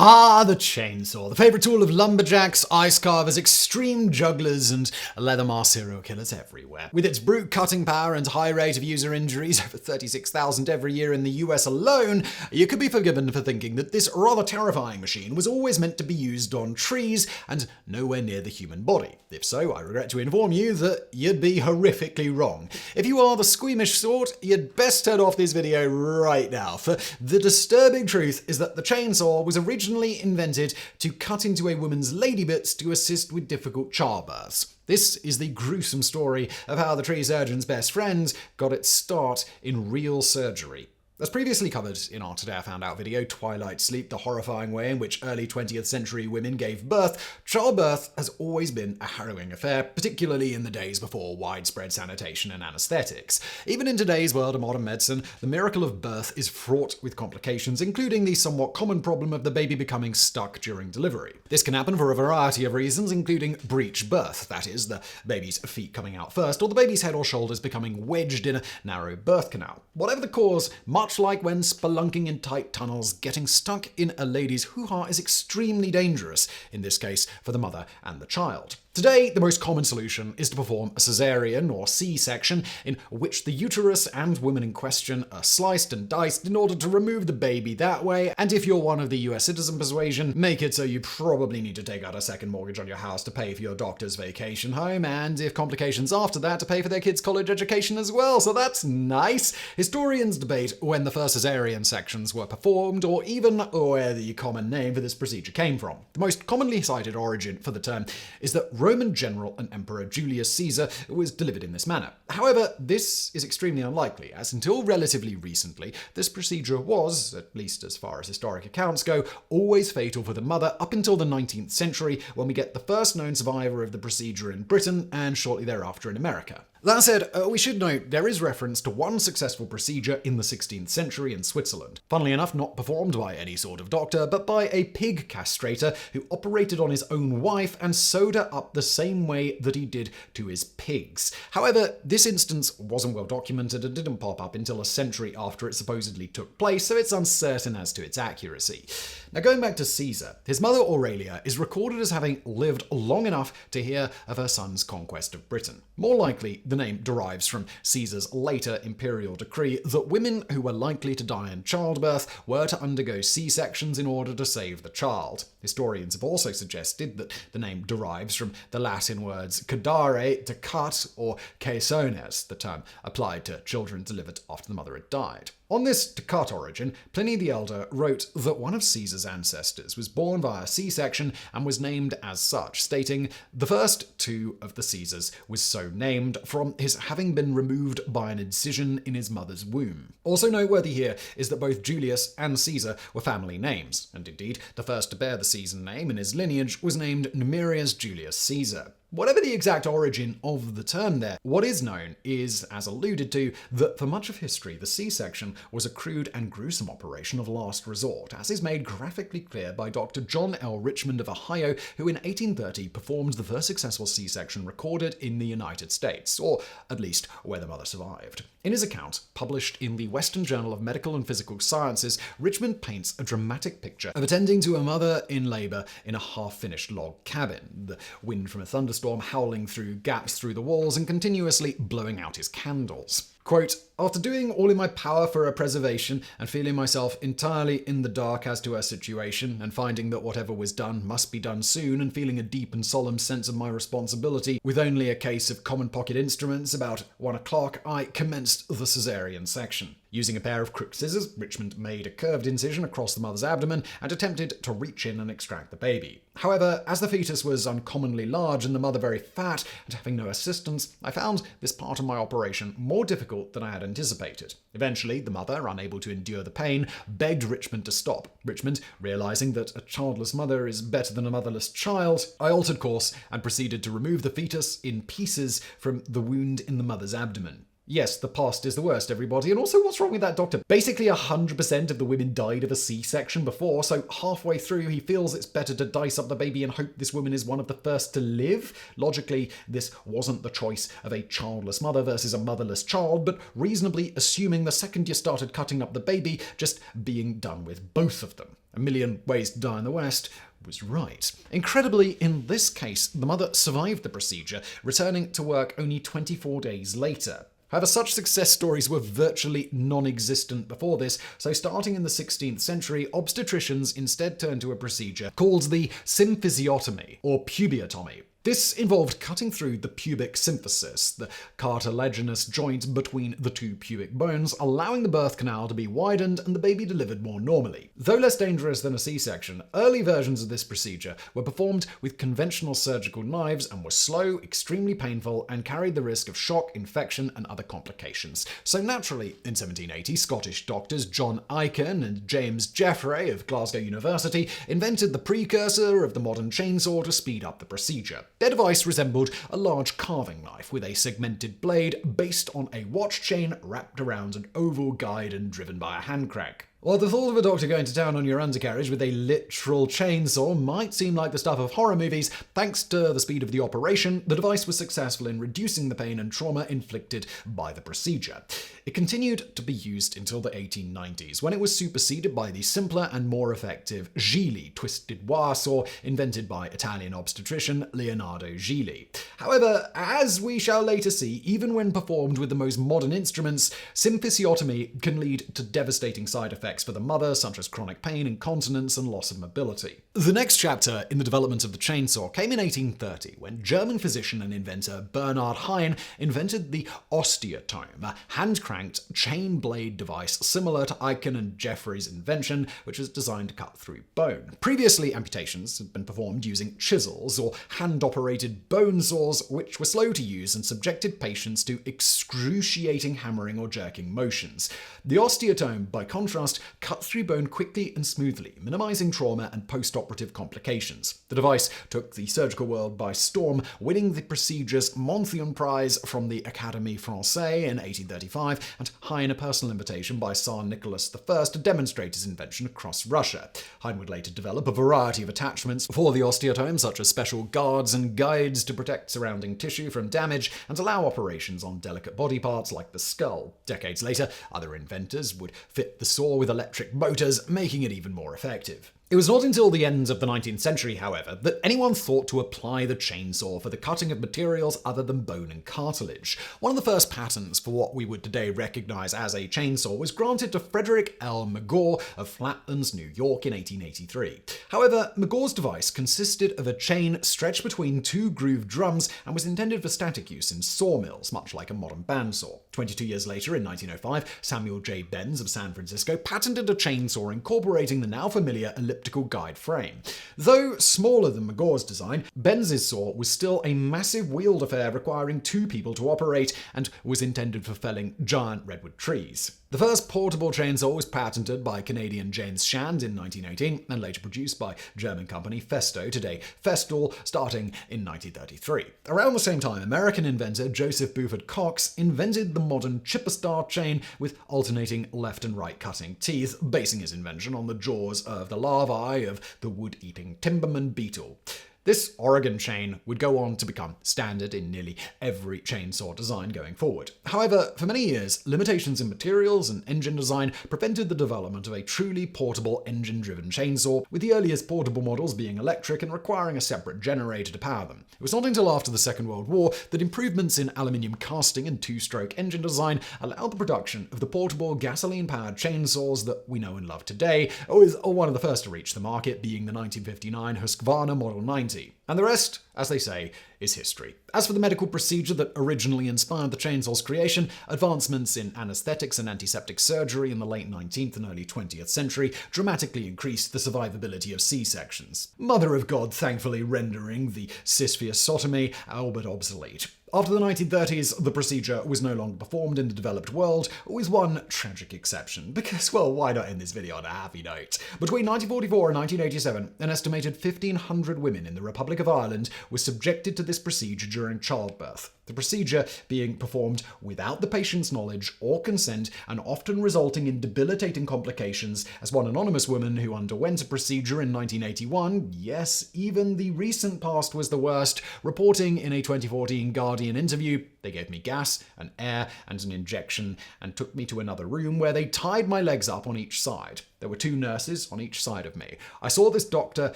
Ah, the chainsaw, the favourite tool of lumberjacks, ice carvers, extreme jugglers, and leather mask serial killers everywhere. With its brute cutting power and high rate of user injuries, over 36,000 every year in the US alone, you could be forgiven for thinking that this rather terrifying machine was always meant to be used on trees and nowhere near the human body. If so, I regret to inform you that you'd be horrifically wrong. If you are the squeamish sort, you'd best turn off this video right now, for the disturbing truth is that the chainsaw was originally invented to cut into a woman's lady bits to assist with difficult childbirths. This is the gruesome story of how the tree surgeon's best friend got its start in real surgery. As previously covered in our Today I Found Out video, Twilight Sleep, the horrifying way in which early 20th century women gave birth, childbirth has always been a harrowing affair, particularly in the days before widespread sanitation and anesthetics. Even in today's world of modern medicine, the miracle of birth is fraught with complications, including the somewhat common problem of the baby becoming stuck during delivery. This can happen for a variety of reasons, including breech birth, that is, the baby's feet coming out first, or the baby's head or shoulders becoming wedged in a narrow birth canal. Whatever the cause, much like when spelunking in tight tunnels, getting stuck in a lady's hoo-ha is extremely dangerous, in this case for the mother and the child. Today, the most common solution is to perform a cesarean or C-section in which the uterus and woman in question are sliced and diced in order to remove the baby that way, and if you're one of the US citizen persuasion, make it so you probably need to take out a second mortgage on your house to pay for your doctor's vacation home, and if complications after that, to pay for their kids' college education as well, so that's nice. Historians debate when the first cesarean sections were performed, or even where the common name for this procedure came from. The most commonly cited origin for the term is that Roman general and emperor Julius Caesar was delivered in this manner. However, this is extremely unlikely, as until relatively recently, this procedure was, at least as far as historic accounts go, always fatal for the mother up until the 19th century, when we get the first known survivor of the procedure in Britain and shortly thereafter in America. That said, we should note there is reference to one successful procedure in the 16th century in Switzerland. Funnily enough, not performed by any sort of doctor, but by a pig castrator who operated on his own wife and sewed her up the same way that he did to his pigs. However, this instance wasn't well documented and didn't pop up until a century after it supposedly took place, so it's uncertain as to its accuracy. Now, going back to Caesar, his mother Aurelia is recorded as having lived long enough to hear of her son's conquest of Britain. More likely, the name derives from Caesar's later imperial decree that women who were likely to die in childbirth were to undergo C-sections in order to save the child. Historians have also suggested that the name derives from the Latin words cadare, to cut, or caesones, the term applied to children delivered after the mother had died. On this to cut origin, Pliny the Elder wrote that one of Caesar's ancestors was born via C-section and was named as such, stating, "The first two of the Caesars was so named from his having been removed by an incision in his mother's womb." Also noteworthy here is that both Julius and Caesar were family names, and indeed, the first to bear the Caesar name in his lineage was named Numerius Julius Caesar. Whatever the exact origin of the term there, what is known is, as alluded to, that for much of history the C-section was a crude and gruesome operation of last resort, as is made graphically clear by Dr. John L. Richmond of Ohio, who in 1830 performed the first successful C-section recorded in the United States, or at least where the mother survived. In his account, published in the Western Journal of Medical and Physical Sciences, Richmond paints a dramatic picture of attending to a mother in labor in a half-finished log cabin, the wind from a thunderstorm howling through gaps through the walls and continuously blowing out his candles. Quote, "After doing all in my power for her preservation and feeling myself entirely in the dark as to her situation and finding that whatever was done must be done soon and feeling a deep and solemn sense of my responsibility, with only a case of common pocket instruments about 1 o'clock, I commenced the cesarean section. Using a pair of crooked scissors, Richmond made a curved incision across the mother's abdomen and attempted to reach in and extract the baby. However, as the fetus was uncommonly large and the mother very fat and having no assistance, I found this part of my operation more difficult than I had anticipated. Eventually, the mother, unable to endure the pain, begged Richmond to stop. Richmond, realizing that a childless mother is better than a motherless child, I altered course and proceeded to remove the fetus in pieces from the wound in the mother's abdomen. Yes, the past is the worst, everybody. And also, what's wrong with that doctor? Basically, 100% of the women died of a C-section before, so halfway through, he feels it's better to dice up the baby and hope this woman is one of the first to live. Logically, this wasn't the choice of a childless mother versus a motherless child, but reasonably assuming the second you started cutting up the baby, just being done with both of them. A Million Ways to Die in the West was right. Incredibly, in this case, the mother survived the procedure, returning to work only 24 days later. However, such success stories were virtually non-existent before this, so starting in the 16th century, obstetricians instead turned to a procedure called the symphysiotomy, or pubiotomy. This involved cutting through the pubic symphysis, the cartilaginous joint between the two pubic bones, allowing the birth canal to be widened and the baby delivered more normally. Though less dangerous than a C-section, early versions of this procedure were performed with conventional surgical knives and were slow, extremely painful, and carried the risk of shock, infection, and other complications. So naturally, in 1780, Scottish doctors John Aiken and James Jeffrey of Glasgow University invented the precursor of the modern chainsaw to speed up the procedure. Their device resembled a large carving knife with a segmented blade based on a watch chain wrapped around an oval guide and driven by a hand crank. While the thought of a doctor going to town on your undercarriage with a literal chainsaw might seem like the stuff of horror movies, thanks to the speed of the operation, the device was successful in reducing the pain and trauma inflicted by the procedure. It continued to be used until the 1890s, when it was superseded by the simpler and more effective Gigli twisted wire saw invented by Italian obstetrician Leonardo Gigli. However, as we shall later see, even when performed with the most modern instruments, symphysiotomy can lead to devastating side effects for the mother, such as chronic pain, incontinence, and loss of mobility. The next chapter in the development of the chainsaw came in 1830, when German physician and inventor Bernhard Hein invented the osteotome, a hand-cranked chain blade device similar to Aiken and Jeffrey's invention, which was designed to cut through bone. Previously, amputations had been performed using chisels or hand-operated bone saws, which were slow to use and subjected patients to excruciating hammering or jerking motions. The osteotome, by contrast, cut through bone quickly and smoothly, minimizing trauma and post-operative complications. The device took the surgical world by storm, winning the procedure's Monthyon Prize from the Académie Française in 1835, and Hein a personal invitation by Tsar Nicholas I to demonstrate his invention across Russia. Hein would later develop a variety of attachments for the osteotome, such as special guards and guides to protect surrounding tissue from damage and allow operations on delicate body parts like the skull. Decades later, other inventors would fit the saw with electric motors, making it even more effective. It was not until the end of the 19th century, however, that anyone thought to apply the chainsaw for the cutting of materials other than bone and cartilage. One of the first patents for what we would today recognize as a chainsaw was granted to Frederick L. McGaw of Flatlands, New York in 1883. However, McGaw's device consisted of a chain stretched between two grooved drums and was intended for static use in sawmills, much like a modern bandsaw. 22 years later, in 1905, Samuel J. Benz of San Francisco patented a chainsaw incorporating the now familiar elliptical guide frame. Though smaller than McGaw's design, Benz's saw was still a massive wheeled affair requiring two people to operate and was intended for felling giant redwood trees. The first portable chainsaw was patented by Canadian James Shand in 1918 and later produced by German company Festo, today Festool, starting in 1933. Around the same time, American inventor Joseph Buford Cox invented the modern chipper-star chain with alternating left and right cutting teeth, basing his invention on the jaws of the larvae of the wood-eating timberman beetle. This Oregon chain would go on to become standard in nearly every chainsaw design going forward. However, for many years, limitations in materials and engine design prevented the development of a truly portable engine-driven chainsaw, with the earliest portable models being electric and requiring a separate generator to power them. It was not until after the Second World War that improvements in aluminium casting and two-stroke engine design allowed the production of the portable gasoline-powered chainsaws that we know and love today, with one of the first to reach the market being the 1959 Husqvarna Model 90. And the rest, as they say, is history. As for the medical procedure that originally inspired the chainsaw's creation, advancements in anesthetics and antiseptic surgery in the late 19th and early 20th century dramatically increased the survivability of C-sections. Mother of God thankfully rendering the symphysiotomy all but obsolete. After the 1930s, the procedure was no longer performed in the developed world, with one tragic exception, because, well, why not end this video on a happy note? Between 1944 and 1987, an estimated 1,500 women in the Republic of Ireland were subjected to this procedure during childbirth. The procedure being performed without the patient's knowledge or consent and often resulting in debilitating complications, as one anonymous woman who underwent a procedure in 1981, yes, even the recent past was the worst, reporting in a 2014 Guardian interview, they gave me gas, an air, and an injection, and took me to another room where they tied my legs up on each side. There were 2 nurses on each side of me. I saw this doctor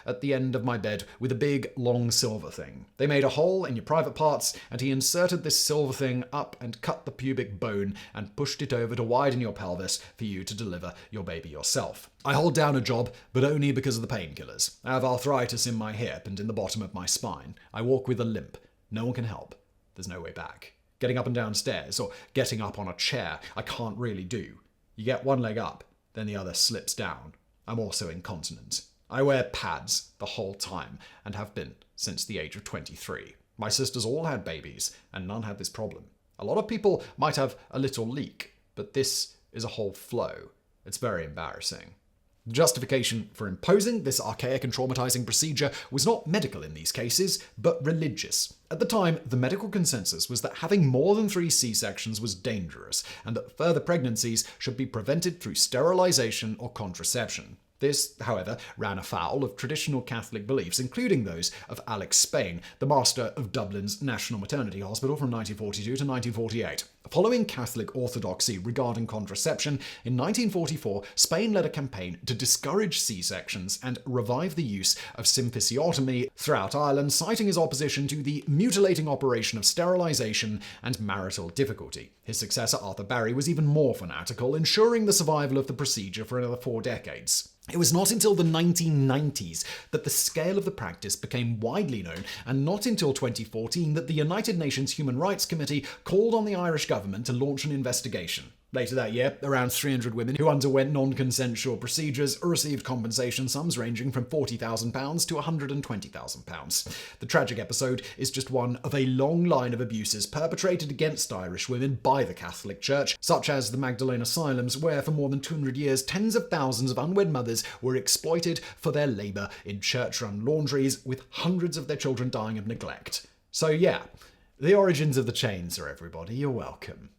at the end of my bed with a big, long silver thing. They made a hole in your private parts, and he inserted this silver thing up and cut the pubic bone and pushed it over to widen your pelvis for you to deliver your baby yourself. I hold down a job, but only because of the painkillers. I have arthritis in my hip and in the bottom of my spine. I walk with a limp. No one can help. There's no way back. Getting up and down stairs or getting up on a chair, I can't really do. You get one leg up, then the other slips down. I'm also incontinent. I wear pads the whole time and have been since the age of 23. My sisters all had babies and none had this problem. A lot of people might have a little leak, but this is a whole flow. It's very embarrassing. The justification for imposing this archaic and traumatizing procedure was not medical in these cases, but religious. At the time, the medical consensus was that having more than 3 C-sections was dangerous, and that further pregnancies should be prevented through sterilization or contraception. This, however, ran afoul of traditional Catholic beliefs, including those of Alex Spain, the master of Dublin's National Maternity Hospital from 1942 to 1948. Following Catholic orthodoxy regarding contraception, in 1944, Spain led a campaign to discourage C-sections and revive the use of symphysiotomy throughout Ireland, citing his opposition to the mutilating operation of sterilization and marital difficulty. His successor, Arthur Barry, was even more fanatical, ensuring the survival of the procedure for another 4 decades. It was not until the 1990s that the scale of the practice became widely known, and not until 2014 that the United Nations Human Rights Committee called on the Irish government to launch an investigation. Later that year, around 300 women who underwent non-consensual procedures received compensation sums ranging from £40,000 to £120,000. The tragic episode is just one of a long line of abuses perpetrated against Irish women by the Catholic Church, such as the Magdalene Asylums, where for more than 200 years, tens of thousands of unwed mothers were exploited for their labour in church-run laundries, with hundreds of their children dying of neglect. So yeah, the origins of the chainsaw, everybody. You're welcome.